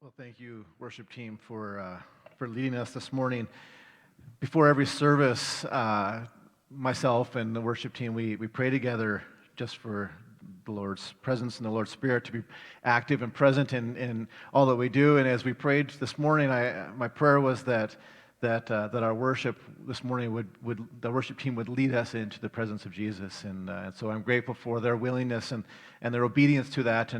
Well, thank you, worship team, for leading us this morning. Before every service, myself and the worship team, we pray together just for the Lord's presence and the Lord's Spirit to be active and present in all that we do. And as we prayed this morning, my prayer was that our worship this morning the worship team would lead us into the presence of Jesus. And so I'm grateful for their willingness and their obedience to that.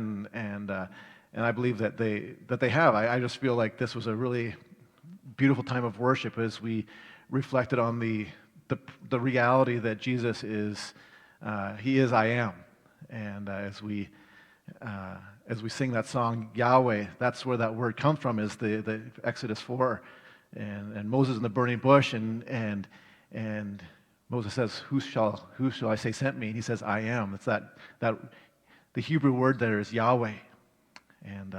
And I believe that they have. I just feel like this was a really beautiful time of worship as we reflected on the reality that Jesus is. He is I am. And as we sing that song Yahweh, that's where that word comes from. Is the Exodus 4, and Moses in the burning bush, and Moses says, "Who shall I say sent me?" And he says, "I am." It's that the Hebrew word there is Yahweh. And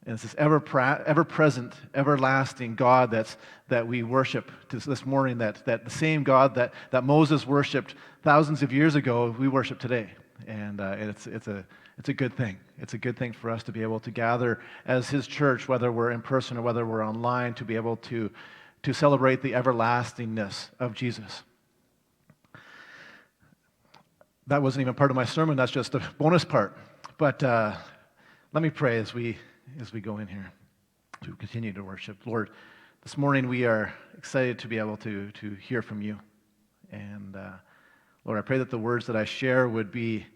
it's this ever-present, everlasting God that we worship this morning, that the same God that Moses worshipped thousands of years ago, we worship today. And it's a good thing. It's a good thing for us to be able to gather as His church, whether we're in person or whether we're online, to be able to celebrate the everlastingness of Jesus. That wasn't even part of my sermon. That's just the bonus part. But let me pray as we go in here to continue to worship. Lord, this morning we are excited to be able to hear from You. And Lord, I pray that the words that I share would be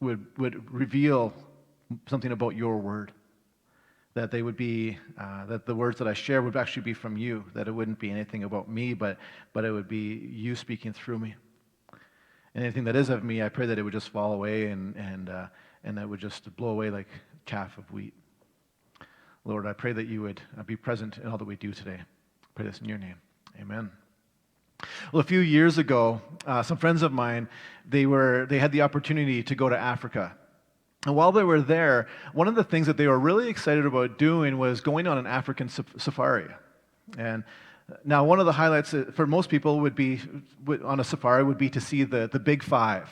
would reveal something about Your word. That they would be that the words that I share would actually be from You. That it wouldn't be anything about me, but it would be You speaking through me. And anything that is of me, I pray that it would just fall away and that would just blow away like chaff of wheat. Lord, I pray that You would be present in all that we do today. I pray this in Your name. Amen. Well, a few years ago, some friends of mine, they had the opportunity to go to Africa. And while they were there, one of the things that they were really excited about doing was going on an African safari. And now, one of the highlights for most people on a safari would be to see the Big Five.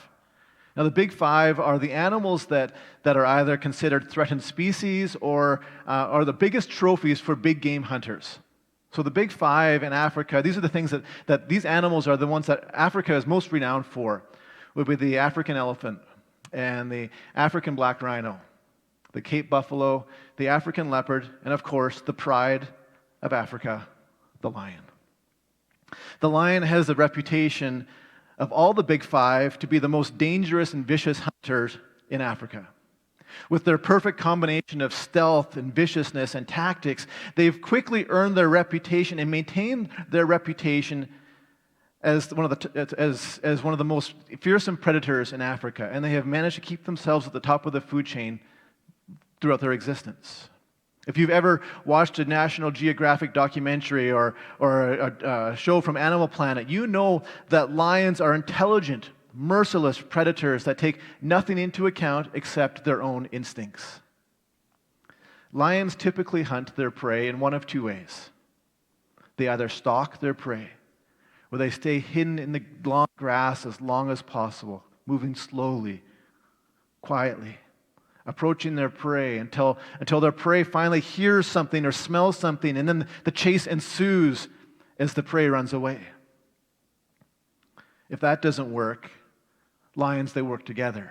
Now, the Big Five are the animals that are either considered threatened species or are the biggest trophies for big game hunters. So the Big Five in Africa, these are the things that these animals are the ones that Africa is most renowned for, would be the African elephant and the African black rhino, the Cape buffalo, the African leopard, and of course, the pride of Africa, the lion. The lion has the reputation of all the Big Five to be the most dangerous and vicious hunters in Africa. With their perfect combination of stealth and viciousness and tactics, they've quickly earned their reputation and maintained their reputation as one of the most fearsome predators in Africa, and they have managed to keep themselves at the top of the food chain throughout their existence. If you've ever watched a National Geographic documentary or a show from Animal Planet, you know that lions are intelligent, merciless predators that take nothing into account except their own instincts. Lions typically hunt their prey in one of two ways. They either stalk their prey, or they stay hidden in the long grass as long as possible, moving slowly, quietly, approaching their prey until their prey finally hears something or smells something, and then the chase ensues as the prey runs away. If that doesn't work, lions, they work together,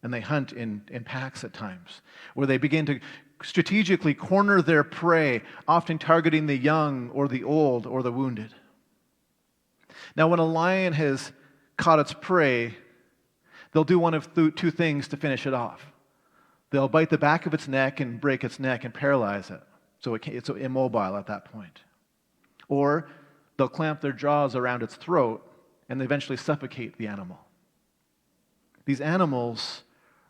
and they hunt in packs at times, where they begin to strategically corner their prey, often targeting the young or the old or the wounded. Now, when a lion has caught its prey, they'll do one of two things to finish it off. They'll bite the back of its neck and break its neck and paralyze it, so it's immobile at that point. Or they'll clamp their jaws around its throat and eventually suffocate the animal. These animals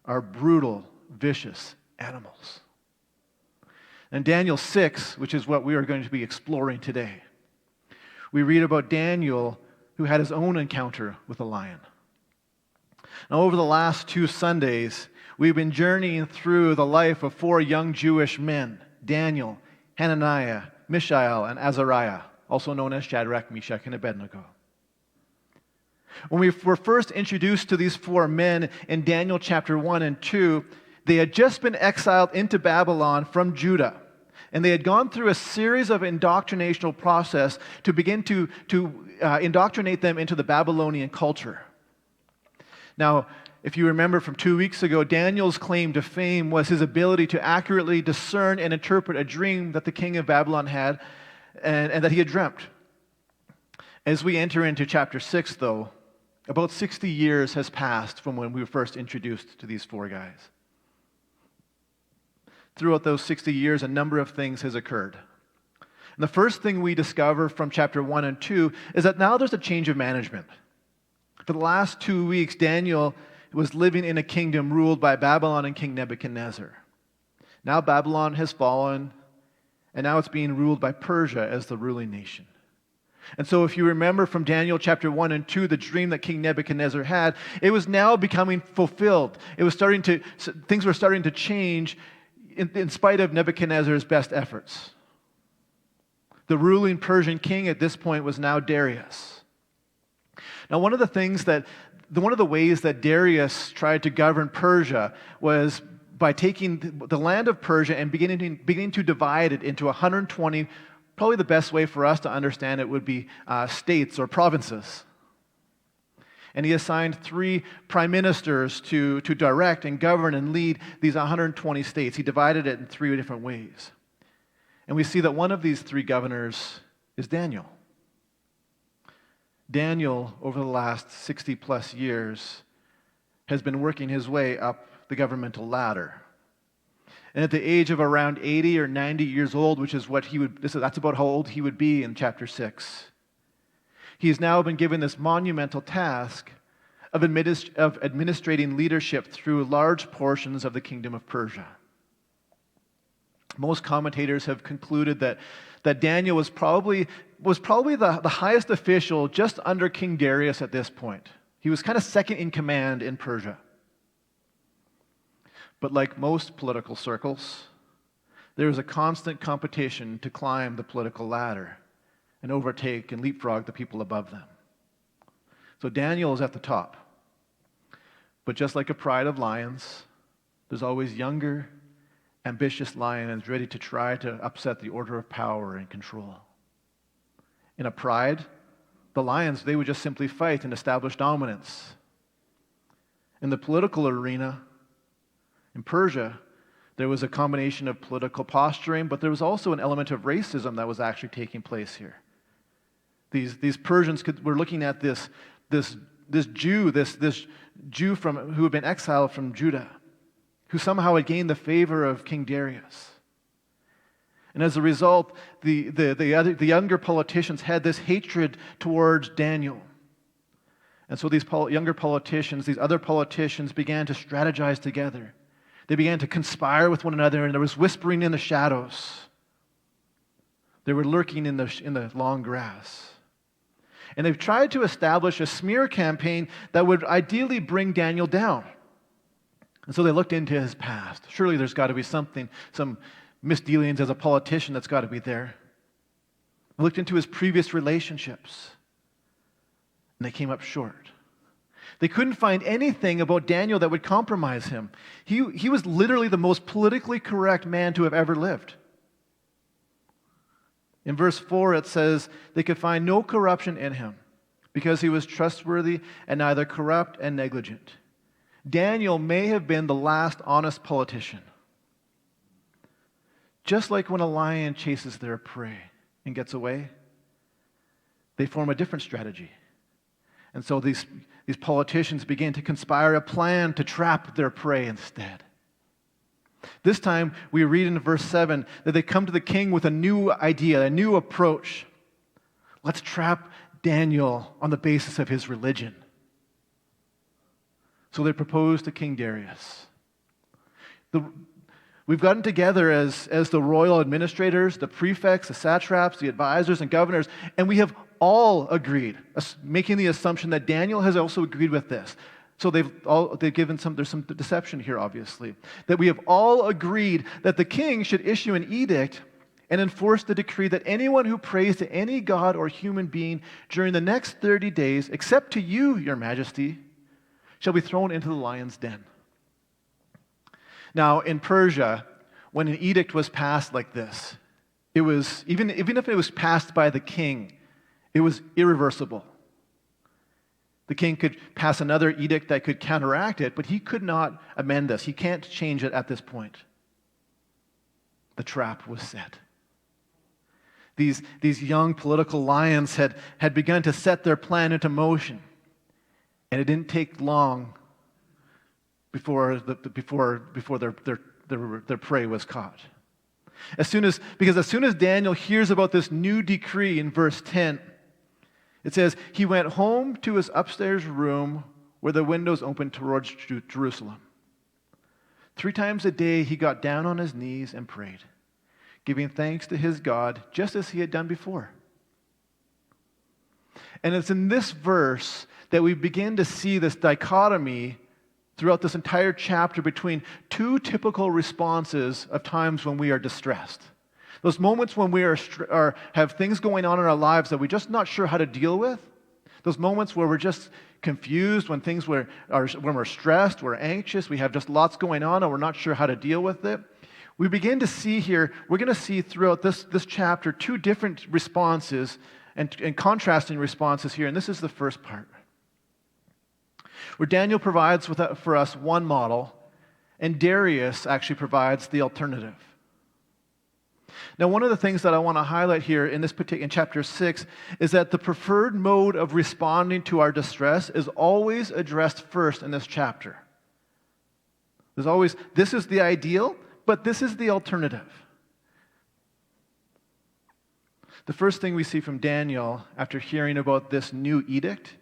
are brutal, vicious animals. In Daniel 6, which is what we are going to be exploring today, we read about Daniel who had his own encounter with a lion. Now, over the last 2 Sundays, we've been journeying through the life of 4 young Jewish men, Daniel, Hananiah, Mishael, and Azariah, also known as Shadrach, Meshach, and Abednego. When we were first introduced to these 4 men in Daniel chapter 1 and 2, They had just been exiled into Babylon from Judah, and they had gone through a series of indoctrinational process to begin to indoctrinate them into the Babylonian culture. Now, if you remember from 2 weeks ago, Daniel's claim to fame was his ability to accurately discern and interpret a dream that the king of Babylon had and that he had dreamt. As we enter into chapter 6, though, about 60 years has passed from when we were first introduced to these four guys. Throughout those 60 years, a number of things has occurred. And the first thing we discover from chapter 1 and 2 is that now there's a change of management. For the last 2 weeks, Daniel was living in a kingdom ruled by Babylon and King Nebuchadnezzar. Now Babylon has fallen, and now it's being ruled by Persia as the ruling nation. And so if you remember from Daniel chapter 1 and 2, the dream that King Nebuchadnezzar had, it was now becoming fulfilled. Things were starting to change in spite of Nebuchadnezzar's best efforts. The ruling Persian king at this point was now Dariuss. Now, one of the ways that Dariuss tried to govern Persia was by taking the land of Persia and beginning to divide it into 120. Probably the best way for us to understand it would be states or provinces. And he assigned 3 prime ministers to direct and govern and lead these 120 states. He divided it in 3 different ways. And we see that one of these 3 governors is Daniel. Daniel, over the last 60 plus years, has been working his way up the governmental ladder. And at the age of around 80 or 90 years old, which is that's about how old he would be in chapter 6, he's now been given this monumental task of administrating leadership through large portions of the kingdom of Persia. Most commentators have concluded that Daniel was probably the highest official just under King Darius at this point. He was kind of second in command in Persia. But like most political circles, there is a constant competition to climb the political ladder and overtake and leapfrog the people above them. So Daniel is at the top. But just like a pride of lions, there's always younger, ambitious lions ready to try to upset the order of power and control. In a pride, the lions, they would just simply fight and establish dominance. In the political arena, in Persia, there was a combination of political posturing, but there was also an element of racism that was actually taking place here. These Persians were looking at this Jew who had been exiled from Judah, who somehow had gained the favor of King Darius. And as a result, the younger politicians had this hatred towards Daniel. And so these younger politicians, these other politicians began to strategize together. They began to conspire with one another, and there was whispering in the shadows. They were lurking in the long grass. And they've tried to establish a smear campaign that would ideally bring Daniel down. And so they looked into his past. Surely there's got to be some misdealings as a politician that's got to be there. They looked into his previous relationships, and they came up short. They couldn't find anything about Daniel that would compromise him. He was literally the most politically correct man to have ever lived. In verse 4, it says, they could find no corruption in him because he was trustworthy and neither corrupt and negligent. Daniel may have been the last honest politician. Just like when a lion chases their prey and gets away, they form a different strategy. And so these politicians begin to conspire a plan to trap their prey instead. This time, we read in verse 7 that they come to the king with a new idea, a new approach. Let's trap Daniel on the basis of his religion. So they propose to King Darius. We've gotten together as the royal administrators, the prefects, the satraps, the advisors, and governors, and we have all agreed, making the assumption that Daniel has also agreed with this. So they've given there's some deception here, obviously, that we have all agreed that the king should issue an edict and enforce the decree that anyone who prays to any god or human being during the next 30 days, except to you, your majesty, shall be thrown into the lion's den. Now, in Persia, when an edict was passed like this, it was, even if it was passed by the king, it was irreversible. The king could pass another edict that could counteract it, but he could not amend this. He can't change it at this point. The trap was set. These young political lions had begun to set their plan into motion, and it didn't take long before their prey was caught. Because as soon as Daniel hears about this new decree in verse 10, it says, he went home to his upstairs room where the windows opened towards Jerusalem. 3 times a day he got down on his knees and prayed, giving thanks to his God just as he had done before. And it's in this verse that we begin to see this dichotomy throughout this entire chapter between 2 typical responses of times when we are distressed. Those moments when we have things going on in our lives that we're just not sure how to deal with. Those moments where we're just confused, when we're stressed, we're anxious, we have just lots going on and we're not sure how to deal with it. We begin to see here, we're going to see throughout this chapter 2 different responses and contrasting responses here. And this is the first part, where Daniel provides for us one model, and Dariuss actually provides the alternative. Now, one of the things that I want to highlight here in chapter 6 is that the preferred mode of responding to our distress is always addressed first in this chapter. There's always, this is the ideal, but this is the alternative. The first thing we see from Daniel after hearing about this new edict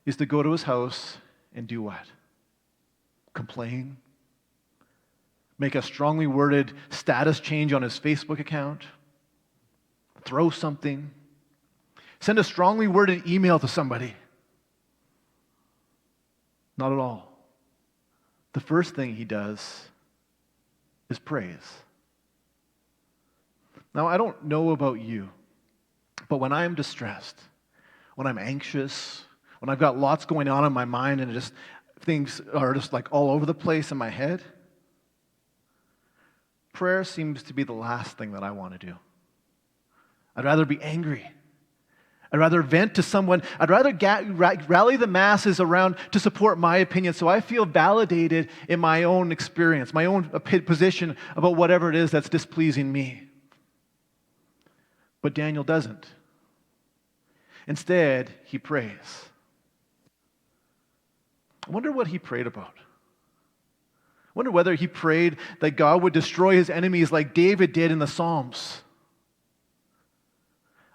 is to go to his house and do what? Complain. Make a strongly worded status change on his Facebook account. Throw something. Send a strongly worded email to somebody. Not at all. The first thing he does is praise. Now, I don't know about you, but when I'm distressed, when I'm anxious, when I've got lots going on in my mind and things are just like all over the place in my head, prayer seems to be the last thing that I want to do. I'd rather be angry. I'd rather vent to someone. I'd rather rally the masses around to support my opinion so I feel validated in my own experience, my own position about whatever it is that's displeasing me. But Daniel doesn't. Instead, he prays. I wonder what he prayed about. I wonder whether he prayed that God would destroy his enemies like David did in the Psalms.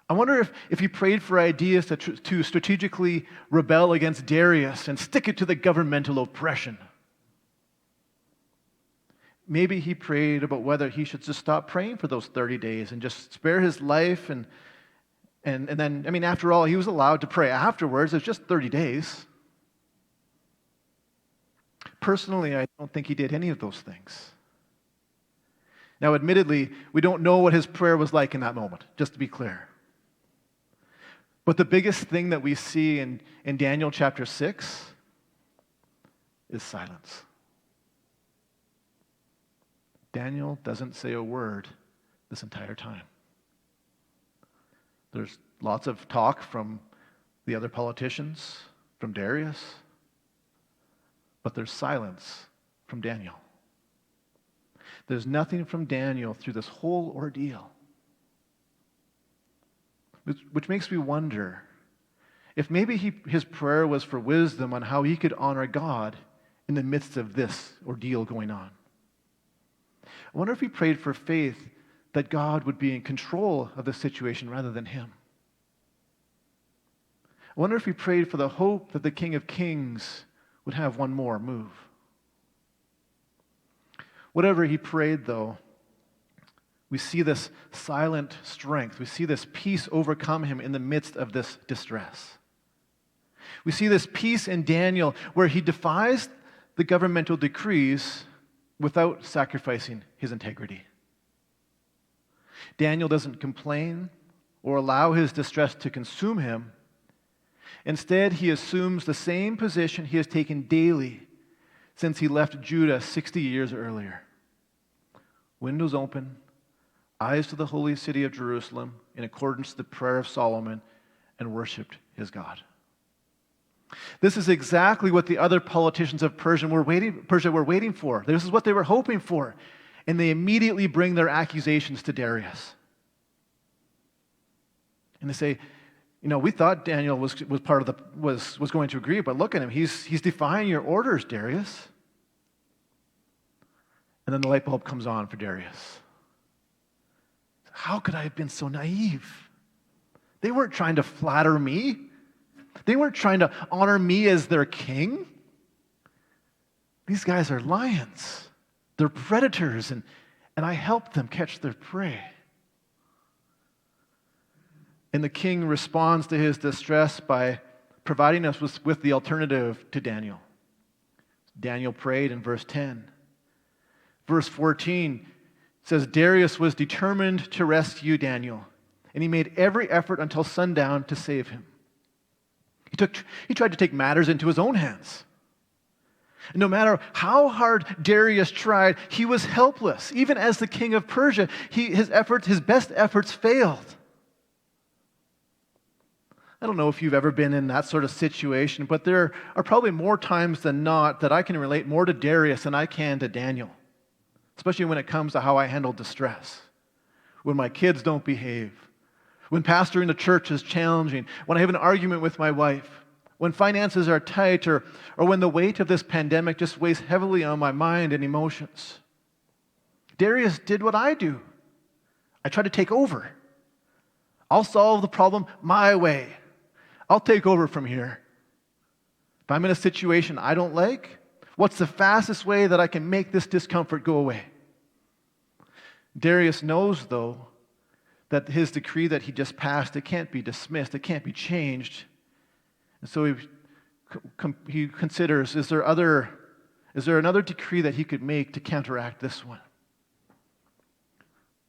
I wonder if he prayed for ideas to strategically rebel against Dariuss and stick it to the governmental oppression. Maybe he prayed about whether he should just stop praying for those 30 days and just spare his life. And then, I mean, after all, he was allowed to pray afterwards. It was just 30 days. Personally, I don't think he did any of those things. Now, admittedly, we don't know what his prayer was like in that moment, just to be clear. But the biggest thing that we see in Daniel chapter 6 is silence. Daniel doesn't say a word this entire time. There's lots of talk from the other politicians, from Dariuss, but there's silence from Daniel. There's nothing from Daniel through this whole ordeal. Which makes me wonder if maybe his prayer was for wisdom on how he could honor God in the midst of this ordeal going on. I wonder if he prayed for faith that God would be in control of the situation rather than him. I wonder if he prayed for the hope that the King of Kings would have one more move. Whatever he prayed, though, we see this silent strength. We see this peace overcome him in the midst of this distress. We see this peace in Daniel where he defies the governmental decrees without sacrificing his integrity. Daniel doesn't complain or allow his distress to consume him. Instead, he assumes the same position he has taken daily since he left Judah 60 years earlier. Windows open, eyes to the holy city of Jerusalem in accordance to the prayer of Solomon, and worshiped his God. This is exactly what the other politicians of Persia were waiting for. This is what they were hoping for. And they immediately bring their accusations to Darius. And they say, we thought Daniel was going to agree, but look at him. He's defying your orders, Darius. And then the light bulb comes on for Darius. How could I have been so naive? They weren't trying to flatter me. They weren't trying to honor me as their king. These guys are lions. They're predators, and I helped them catch their prey. And the king responds to his distress by providing us with the alternative to Daniel. Daniel prayed in verse 10. Verse 14 says, Darius was determined to rescue Daniel, and he made every effort until sundown to save him. He tried to take matters into his own hands. And no matter how hard Darius tried, he was helpless. Even as the king of Persia, his best efforts failed. I don't know if you've ever been in that sort of situation, but there are probably more times than not that I can relate more to Darius than I can to Daniel, especially when it comes to how I handle distress, when my kids don't behave, when pastoring the church is challenging, when I have an argument with my wife, when finances are tight, or when the weight of this pandemic just weighs heavily on my mind and emotions. Darius did what I do. I try to take over. I'll solve the problem my way. I'll take over from here. If I'm in a situation I don't like, what's the fastest way that I can make this discomfort go away? Darius knows, though, that his decree that he just passed, it can't be dismissed, it can't be changed. And so he considers, is there another decree that he could make to counteract this one?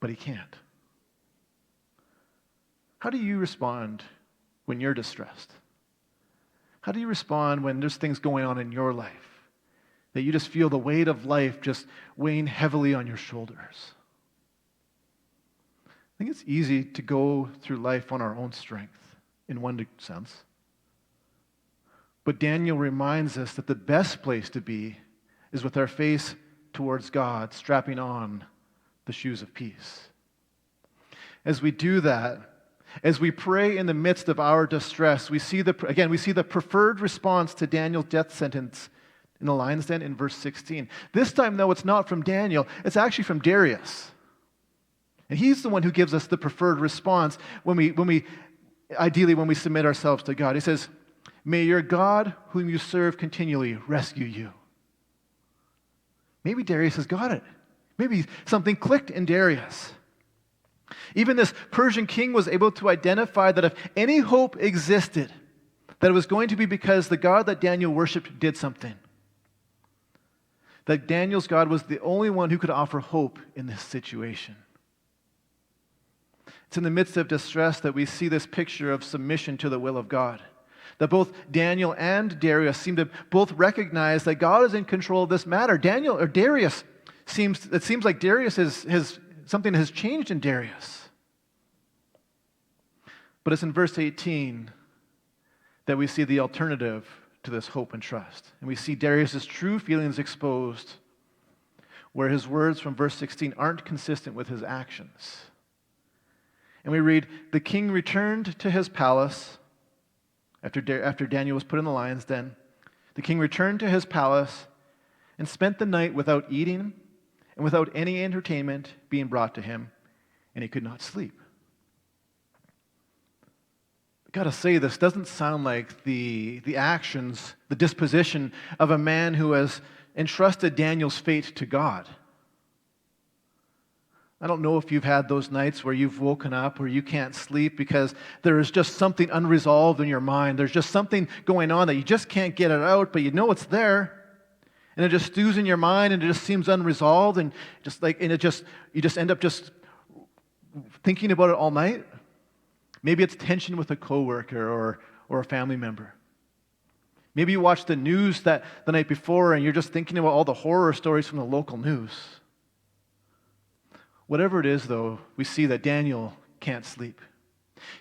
But he can't. How do you respond when you're distressed? How do you respond when there's things going on in your life that you just feel the weight of life just weighing heavily on your shoulders? I think it's easy to go through life on our own strength, in one sense. But Daniel reminds us that the best place to be is with our face towards God, strapping on the shoes of peace. As we do that, as we pray in the midst of our distress, we see the preferred response to Daniel's death sentence in the lion's den in verse 16. This time, though, it's not from Daniel, it's actually from Darius. And he's the one who gives us the preferred response when we submit ourselves to God. He says, "May your God, whom you serve continually, rescue you." Maybe Darius has got it. Maybe something clicked in Darius. Even this Persian king was able to identify that if any hope existed, that it was going to be because the God that Daniel worshipped did something. That Daniel's God was the only one who could offer hope in this situation. It's in the midst of distress that we see this picture of submission to the will of God. That both Daniel and Darius seem to both recognize that God is in control of this matter. It seems like Darius has something has changed in Darius. But it's in verse 18 that we see the alternative to this hope and trust. And we see Darius' true feelings exposed, where his words from verse 16 aren't consistent with his actions. And we read, "The king returned to his palace," after Daniel was put in the lion's den. "The king returned to his palace and spent the night without eating and without any entertainment being brought to him, and he could not sleep." I've got to say, this doesn't sound like the actions, the disposition of a man who has entrusted Daniel's fate to God. I don't know if you've had those nights where you've woken up where you can't sleep because there is just something unresolved in your mind. There's just something going on that you just can't get it out, but you know it's there. And it just stews in your mind and it just seems unresolved and you just end up just thinking about it all night. Maybe it's tension with a coworker or a family member. Maybe you watched the news the night before and you're just thinking about all the horror stories from the local news. Whatever it is, though, we see that Daniel can't sleep.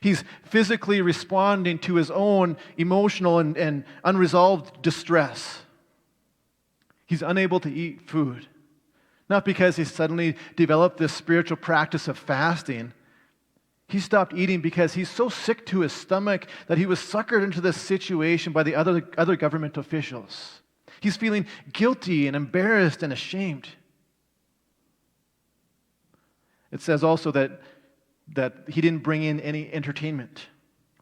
He's physically responding to his own emotional and unresolved distress. He's unable to eat food. Not because he suddenly developed this spiritual practice of fasting. He stopped eating because he's so sick to his stomach that he was suckered into this situation by the other government officials. He's feeling guilty and embarrassed and ashamed. It says also that he didn't bring in any entertainment.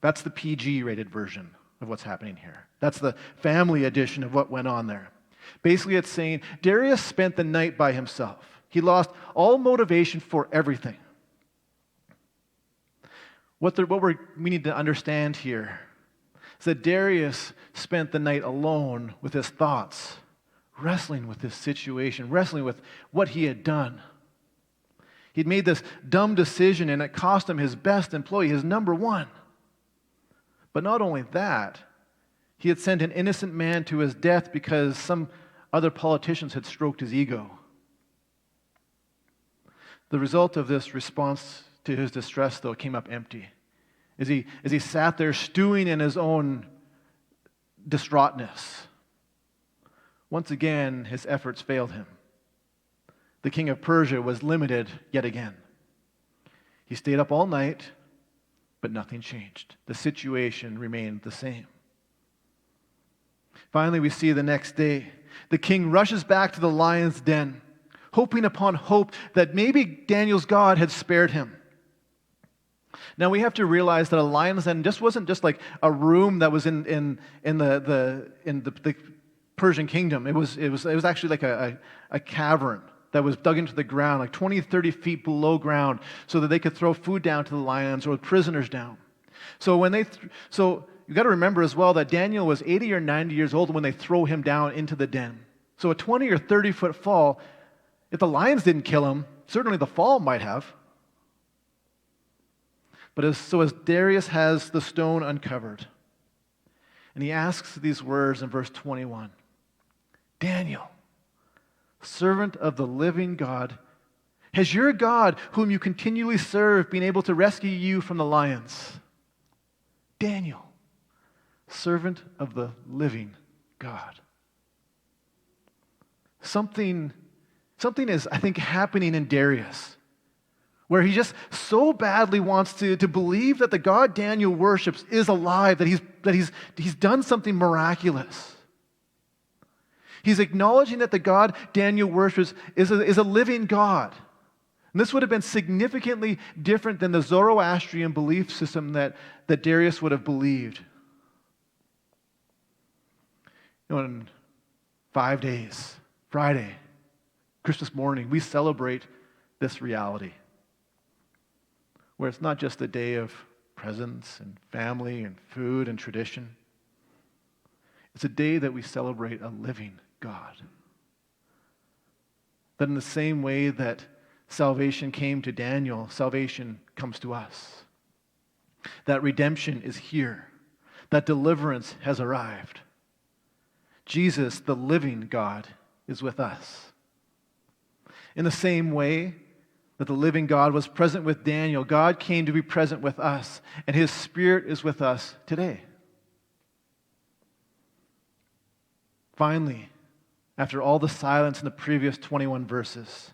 That's the PG-rated version of what's happening here. That's the family edition of what went on there. Basically, it's saying Darius spent the night by himself. He lost all motivation for everything. What we need to understand here is that Darius spent the night alone with his thoughts, wrestling with this situation, wrestling with what he had done. He'd made this dumb decision, and it cost him his best employee, his number one. But not only that, he had sent an innocent man to his death because some other politicians had stroked his ego. The result of this response to his distress, though, came up empty. As he sat there stewing in his own distraughtness, once again, his efforts failed him. The king of Persia was limited yet again. He stayed up all night, but nothing changed. The situation remained the same. Finally, we see the next day, the king rushes back to the lion's den, hoping upon hope that maybe Daniel's God had spared him. Now we have to realize that a lion's den just wasn't just like a room that was in the Persian kingdom. It was actually like a cavern that was dug into the ground, like 20, 30 feet below ground, so that they could throw food down to the lions or prisoners down. So you got to remember as well that Daniel was 80 or 90 years old when they throw him down into the den. So a 20 or 30 foot fall, if the lions didn't kill him, certainly the fall might have. But as Darius has the stone uncovered, and he asks these words in verse 21, Daniel, servant of the living God, has your God, whom you continually serve, been able to rescue you from the lions? Daniel, servant of the living God. Something is, I think, happening in Darius, where he just so badly wants to believe that the God Daniel worships is alive, that he's done something miraculous. He's acknowledging that the God Daniel worships is a living God. And this would have been significantly different than the Zoroastrian belief system that Darius would have believed. In 5 days, Friday, Christmas morning, we celebrate this reality, where it's not just a day of presents and family and food and tradition. It's a day that we celebrate a living God. That in the same way that salvation came to Daniel, salvation comes to us. That redemption is here. That deliverance has arrived. Jesus, the living God, is with us. In the same way that the living God was present with Daniel, God came to be present with us, and His Spirit is with us today. Finally, after all the silence in the previous 21 verses,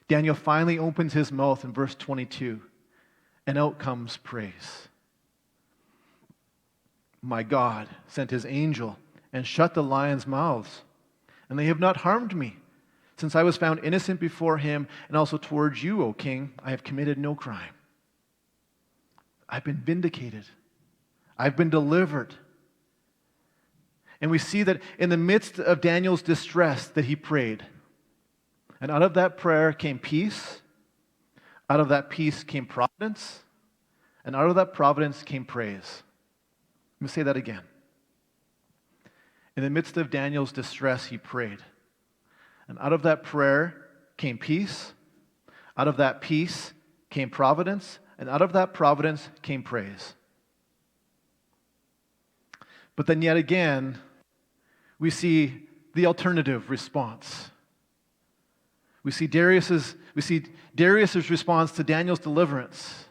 Daniel finally opens his mouth in verse 22, and out comes praise. My God sent His angel and shut the lions' mouths, and they have not harmed me, since I was found innocent before Him, and also towards you, O King, I have committed no crime. I've been vindicated. I've been delivered. And we see that in the midst of Daniel's distress that he prayed. And out of that prayer came peace. Out of that peace came providence. And out of that providence came praise. Let me say that again. In the midst of Daniel's distress, he prayed. And out of that prayer came peace. Out of that peace came providence. And out of that providence came praise. But then yet again, we see the alternative response. We see Dariuss's response to Daniel's deliverance.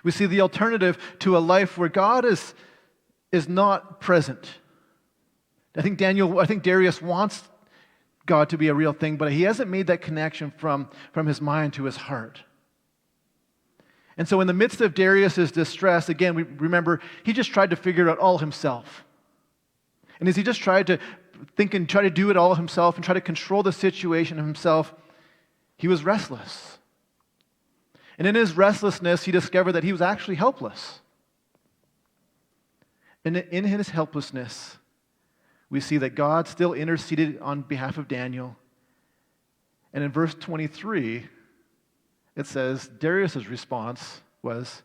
We see the alternative to a life where God is not present. I think Darius wants God to be a real thing, but he hasn't made that connection from his mind to his heart. And so in the midst of Darius's distress, again, we remember he just tried to figure it out all himself. And as he just tried to think and try to do it all himself and try to control the situation himself, he was restless. And in his restlessness, he discovered that he was actually helpless. And in his helplessness, we see that God still interceded on behalf of Daniel. And in verse 23, it says, Darius' response was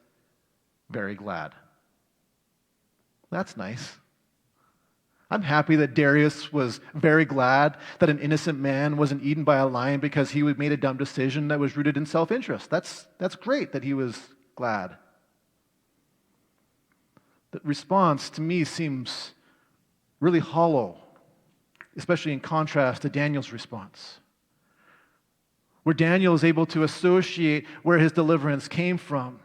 very glad. That's nice. I'm happy that Darius was very glad that an innocent man wasn't eaten by a lion because he made a dumb decision that was rooted in self-interest. That's great that he was glad. The response to me seems really hollow, especially in contrast to Daniel's response, where Daniel is able to associate where his deliverance came from.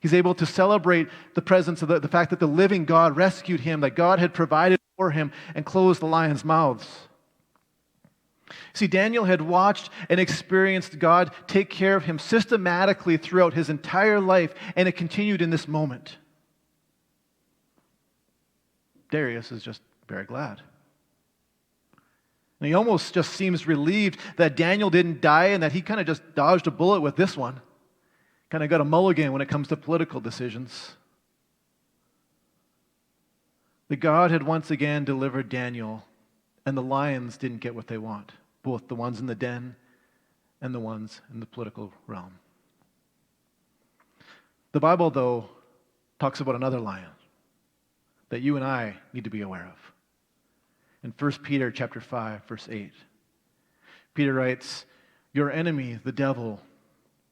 He's able to celebrate the presence of the fact that the living God rescued him, that God had provided for him and closed the lions' mouths. See, Daniel had watched and experienced God take care of him systematically throughout his entire life, and it continued in this moment. Darius is just very glad. And he almost just seems relieved that Daniel didn't die and that he kind of just dodged a bullet with this one. Kind of got a mulligan when it comes to political decisions. That God had once again delivered Daniel, and the lions didn't get what they want, both the ones in the den and the ones in the political realm. The Bible, though, talks about another lion that you and I need to be aware of. In 1 Peter chapter 5, verse 8, Peter writes, "Your enemy, the devil,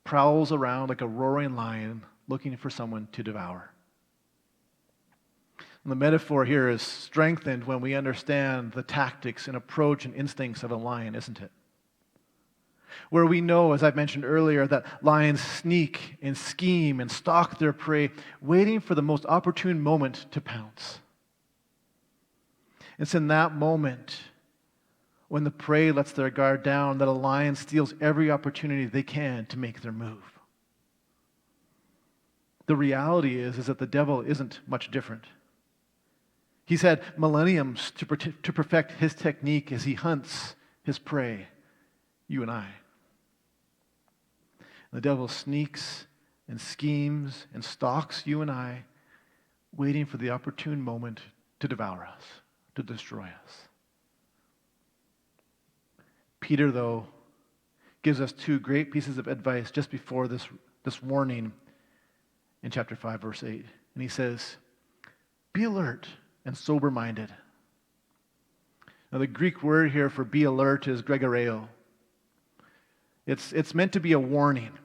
prowls around like a roaring lion looking for someone to devour." And the metaphor here is strengthened when we understand the tactics and approach and instincts of a lion, isn't it? Where we know, as I've mentioned earlier, that lions sneak and scheme and stalk their prey, waiting for the most opportune moment to pounce. It's in that moment when the prey lets their guard down that a lion steals every opportunity they can to make their move. The reality is that the devil isn't much different. He's had millenniums to perfect his technique as he hunts his prey, you and I. The devil sneaks and schemes and stalks you and I, waiting for the opportune moment to devour us, to destroy us. Peter, though, gives us two great pieces of advice just before this warning in chapter 5, verse 8. And he says, "Be alert and sober-minded." Now, the Greek word here for be alert is gregoreo. It's meant to be a warning.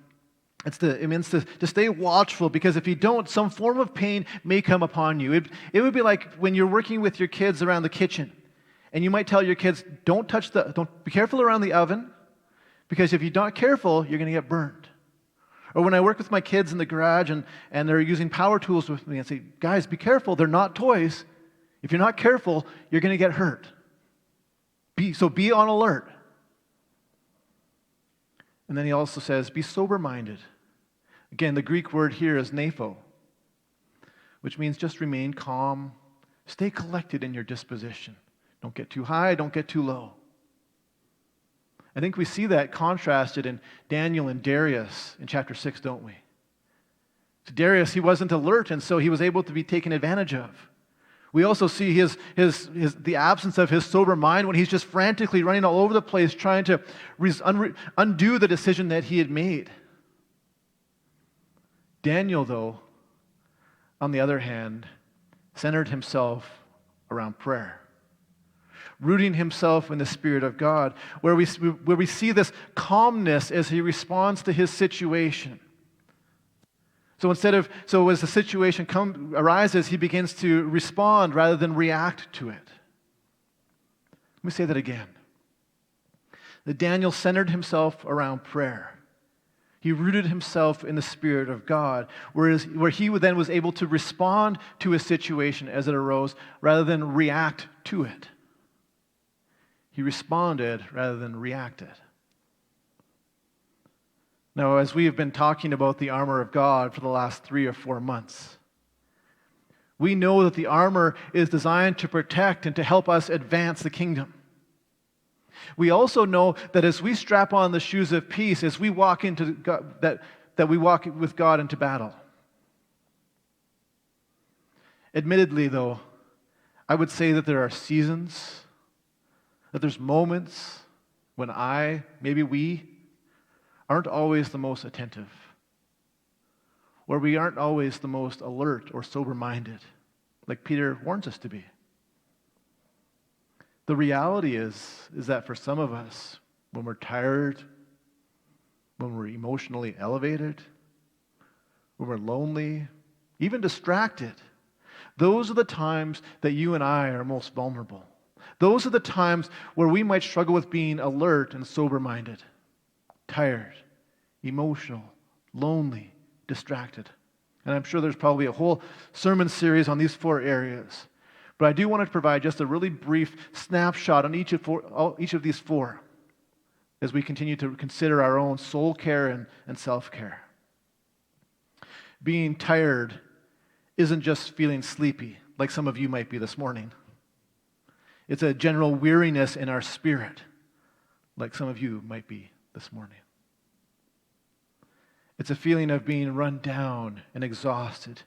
It means to stay watchful, because if you don't, some form of pain may come upon you. It would be like when you're working with your kids around the kitchen, and you might tell your kids, don't be careful around the oven, because if you're not careful, you're going to get burned. Or when I work with my kids in the garage and they're using power tools with me, I say, guys, be careful, they're not toys. If you're not careful, you're going to get hurt. So be on alert. And then he also says, be sober-minded. Again, the Greek word here is nepho, which means just remain calm, stay collected in your disposition. Don't get too high, don't get too low. I think we see that contrasted in Daniel and Darius in chapter 6, don't we? So Darius, he wasn't alert, and so he was able to be taken advantage of. We also see the absence of his sober mind when he's just frantically running all over the place trying to undo the decision that he had made. Daniel, though, on the other hand, centered himself around prayer, rooting himself in the Spirit of God, where we see this calmness as he responds to his situation. So as the situation arises, he begins to respond rather than react to it. me say that again. That Daniel centered himself around prayer. He rooted himself in the Spirit of God, where he then was able to respond to a situation as it arose rather than react to it. He responded rather than reacted. Now, as we have been talking about the armor of God for the last 3 or 4 months, we know that the armor is designed to protect and to help us advance the kingdom. We also know that as we strap on the shoes of peace, as we walk into God, that we walk with God into battle. Admittedly, though, I would say that there are seasons, that there's moments when maybe we, aren't always the most attentive, or we aren't always the most alert or sober-minded, like Peter warns us to be. The reality is that for some of us, when we're tired, when we're emotionally elevated, when we're lonely, even distracted, those are the times that you and I are most vulnerable. Those are the times where we might struggle with being alert and sober-minded, tired, emotional, lonely, distracted. And I'm sure there's probably a whole sermon series on these 4 areas. But I do want to provide just a really brief snapshot on each of these 4 as we continue to consider our own soul care and self-care. Being tired isn't just feeling sleepy, like some of you might be this morning. It's a general weariness in our spirit, like some of you might be this morning. It's a feeling of being run down and exhausted.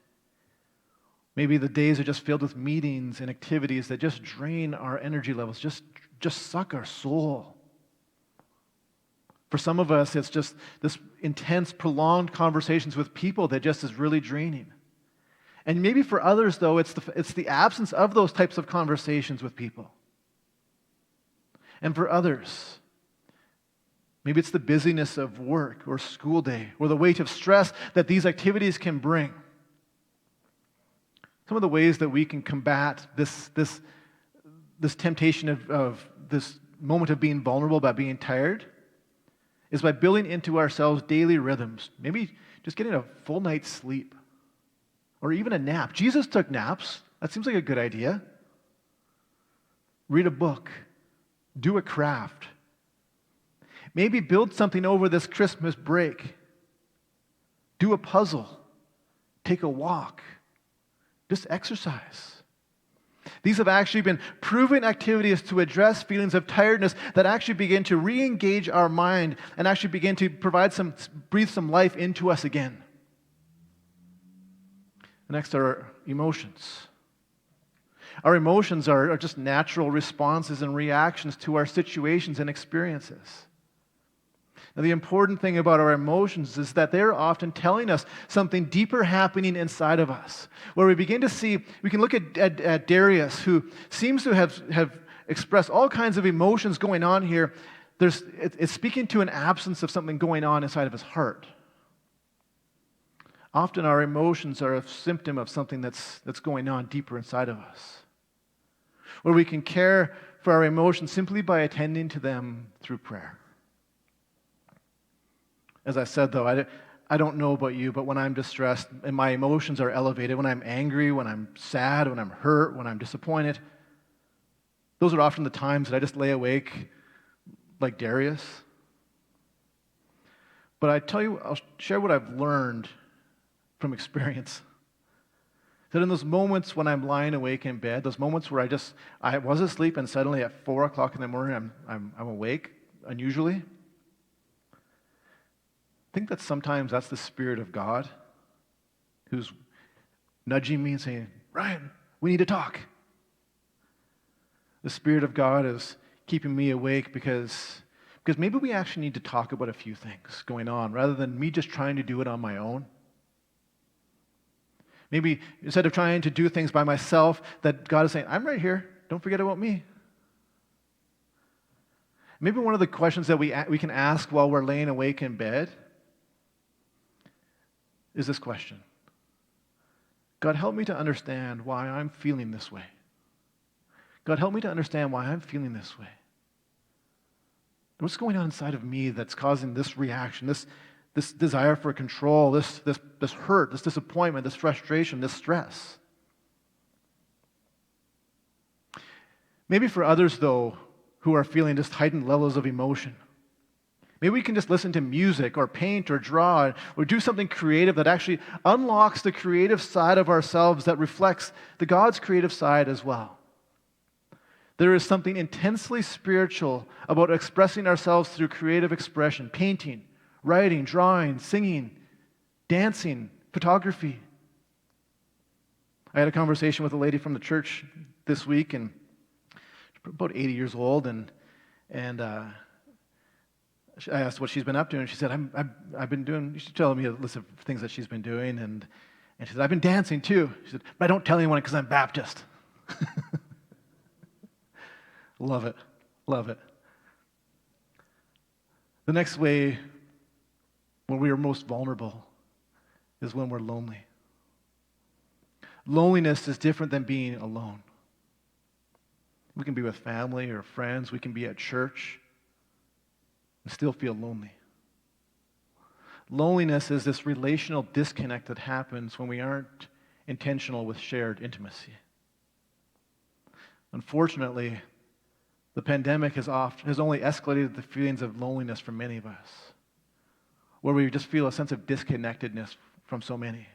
Maybe the days are just filled with meetings and activities that just drain our energy levels, just suck our soul. For some of us, it's just this intense, prolonged conversations with people that just is really draining. And maybe for others, though, it's the absence of those types of conversations with people. And for others, maybe it's the busyness of work or school day or the weight of stress that these activities can bring. Some of the ways that we can combat this temptation of this moment of being vulnerable by being tired is by building into ourselves daily rhythms. Maybe just getting a full night's sleep or even a nap. Jesus took naps. That seems like a good idea. Read a book. Do a craft. Maybe build something over this Christmas break. Do a puzzle. Take a walk. Just exercise. These have actually been proven activities to address feelings of tiredness that actually begin to re-engage our mind and actually begin to breathe some life into us again. Next are emotions. Our emotions are just natural responses and reactions to our situations and experiences. Now, the important thing about our emotions is that they're often telling us something deeper happening inside of us, where we begin to see, we can look at Dariuss, who seems to have expressed all kinds of emotions going on here. It's speaking to an absence of something going on inside of his heart. Often our emotions are a symptom of something that's going on deeper inside of us, where we can care for our emotions simply by attending to them through prayer. As I said, though, I don't know about you, but when I'm distressed and my emotions are elevated, when I'm angry, when I'm sad, when I'm hurt, when I'm disappointed, those are often the times that I just lay awake like Dariuss. But I tell you, I'll share what I've learned from experience. That in those moments when I'm lying awake in bed, those moments where I was asleep and suddenly at 4 o'clock in the morning I'm awake, unusually, I think that sometimes that's the Spirit of God who's nudging me and saying, Ryan, we need to talk. The Spirit of God is keeping me awake because maybe we actually need to talk about a few things going on rather than me just trying to do it on my own. Maybe instead of trying to do things by myself, that God is saying, I'm right here. Don't forget about me. Maybe one of the questions that we can ask while we're laying awake in bed is this question. God, help me to understand why I'm feeling this way. God, help me to understand why I'm feeling this way. What's going on inside of me that's causing this reaction, this desire for control, this hurt, this disappointment, this frustration, this stress? Maybe for others, though, who are feeling just heightened levels of emotion, maybe we can just listen to music or paint or draw or do something creative that actually unlocks the creative side of ourselves that reflects the God's creative side as well. There is something intensely spiritual about expressing ourselves through creative expression, painting, writing, drawing, singing, dancing, photography. I had a conversation with a lady from the church this week, and she's about 80 years old, and I asked what she's been up to, and she said, I've been doing, she's telling me a list of things that she's been doing, and she said, I've been dancing too. She said, but I don't tell anyone because I'm Baptist. Love it. Love it. The next way when we are most vulnerable is when we're lonely. Loneliness is different than being alone. We can be with family or friends. We can be at church and still feel lonely. Loneliness is this relational disconnect that happens when we aren't intentional with shared intimacy. Unfortunately, the pandemic has only escalated the feelings of loneliness for many of us, where we just feel a sense of disconnectedness from so many.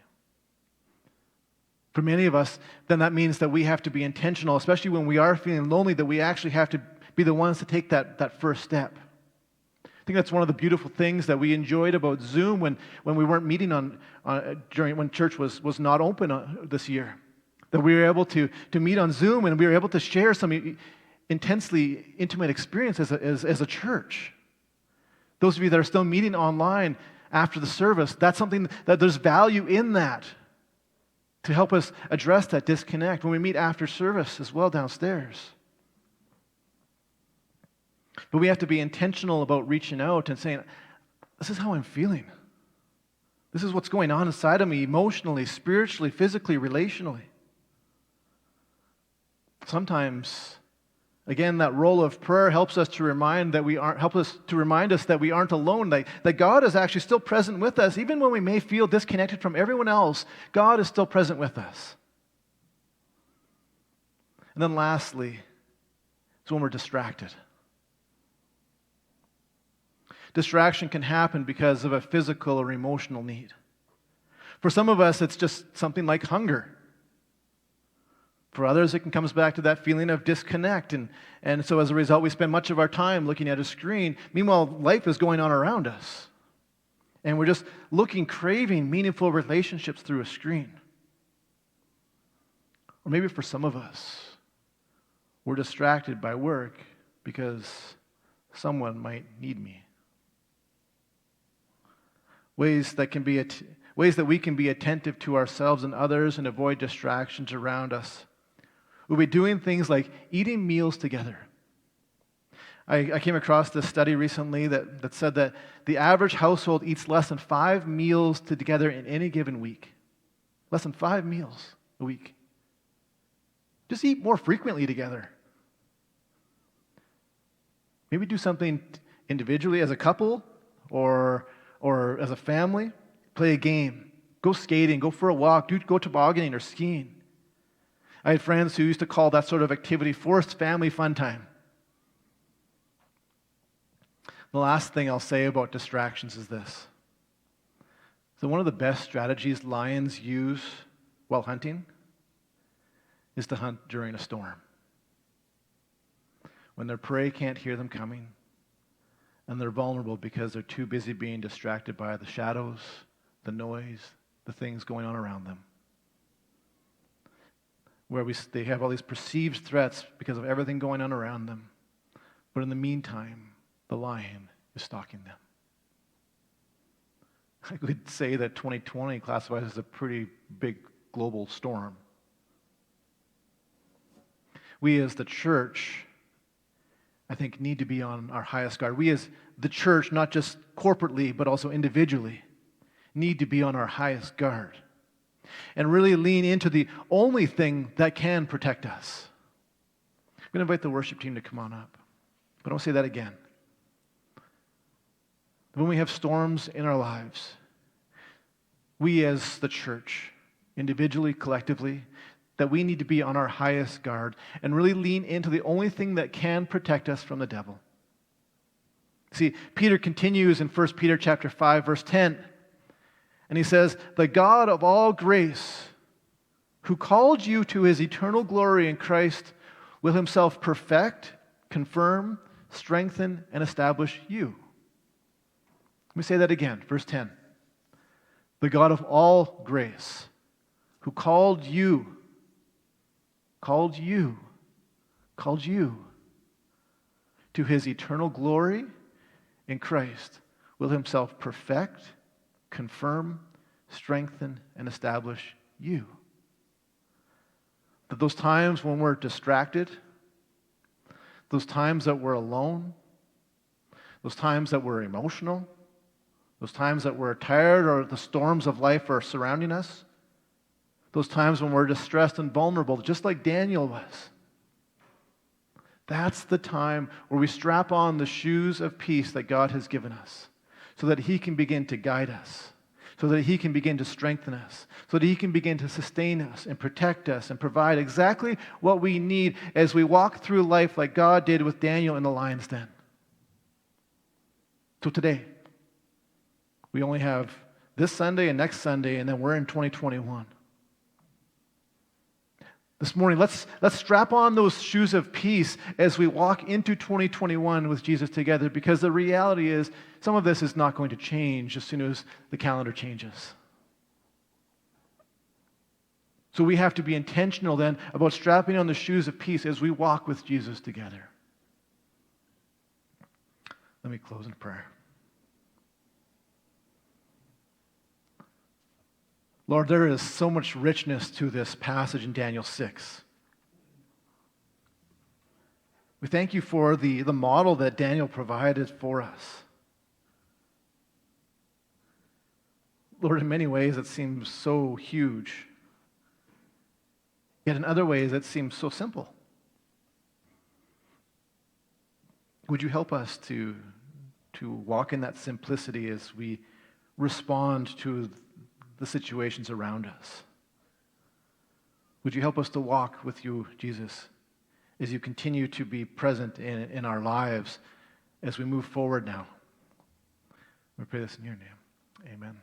For many of us, then that means that we have to be intentional, especially when we are feeling lonely, that we actually have to be the ones to take that first step. I think that's one of the beautiful things that we enjoyed about Zoom when we weren't meeting when church was not open this year. That we were able to meet on Zoom, and we were able to share some intensely intimate experience as a church. Those of you that are still meeting online after the service, that's something that there's value in that to help us address that disconnect when we meet after service as well downstairs. But we have to be intentional about reaching out and saying, this is how I'm feeling. This is what's going on inside of me emotionally, spiritually, physically, relationally. Sometimes, again, that role of prayer helps us to remind us that we aren't alone, that God is actually still present with us. Even when we may feel disconnected from everyone else, God is still present with us. And then lastly, it's when we're distracted. Distraction can happen because of a physical or emotional need. For some of us, it's just something like hunger. For others, it comes back to that feeling of disconnect. And so as a result, we spend much of our time looking at a screen. Meanwhile, life is going on around us. And we're just craving meaningful relationships through a screen. Or maybe for some of us, we're distracted by work because someone might need me. Ways that we can be attentive to ourselves and others and avoid distractions around us. We'll be doing things like eating meals together. I came across this study recently that said that the average household eats less than 5 meals together in any given week. Less than 5 meals a week. Just eat more frequently together. Maybe do something individually as a couple or as a family. Play a game. Go skating. Go for a walk. Go tobogganing or skiing. I had friends who used to call that sort of activity forced family fun time. The last thing I'll say about distractions is this. So one of the best strategies lions use while hunting is to hunt during a storm. When their prey can't hear them coming, and they're vulnerable because they're too busy being distracted by the shadows, the noise, the things going on around them. Where they have all these perceived threats because of everything going on around them. But in the meantime, the lion is stalking them. I would say that 2020 classifies as a pretty big global storm. We as the church, I think, need to be on our highest guard. We as the church, not just corporately, but also individually, need to be on our highest guard and really lean into the only thing that can protect us. going to invite the worship team to come on up. But I'll say that again. When we have storms in our lives, we as the church, individually, collectively, that we need to be on our highest guard and really lean into the only thing that can protect us from the devil. See, Peter continues in 1 Peter chapter 5, verse 10, and he says, "The God of all grace, who called you to his eternal glory in Christ, will himself perfect, confirm, strengthen, and establish you." Let me say that again, verse 10. "The God of all grace, who called you to his eternal glory in Christ, will himself perfect, confirm, strengthen, and establish you." That those times when we're distracted, those times that we're alone, those times that we're emotional, those times that we're tired or the storms of life are surrounding us, those times when we're distressed and vulnerable, just like Daniel was, that's the time where we strap on the shoes of peace that God has given us so that he can begin to guide us, so that he can begin to strengthen us, so that he can begin to sustain us and protect us and provide exactly what we need as we walk through life like God did with Daniel in the lion's den. So today, we only have this Sunday and next Sunday, and then we're in 2021. This morning, let's strap on those shoes of peace as we walk into 2021 with Jesus together, because the reality is some of this is not going to change as soon as the calendar changes. So we have to be intentional then about strapping on the shoes of peace as we walk with Jesus together. Let me close in prayer. Lord, there is so much richness to this passage in Daniel 6. We thank you for the model that Daniel provided for us. Lord, in many ways it seems so huge. Yet in other ways it seems so simple. Would you help us to walk in that simplicity as we respond to the situations around us? Would you help us to walk with you, Jesus, as you continue to be present in our lives as we move forward now? We pray this in your name. Amen.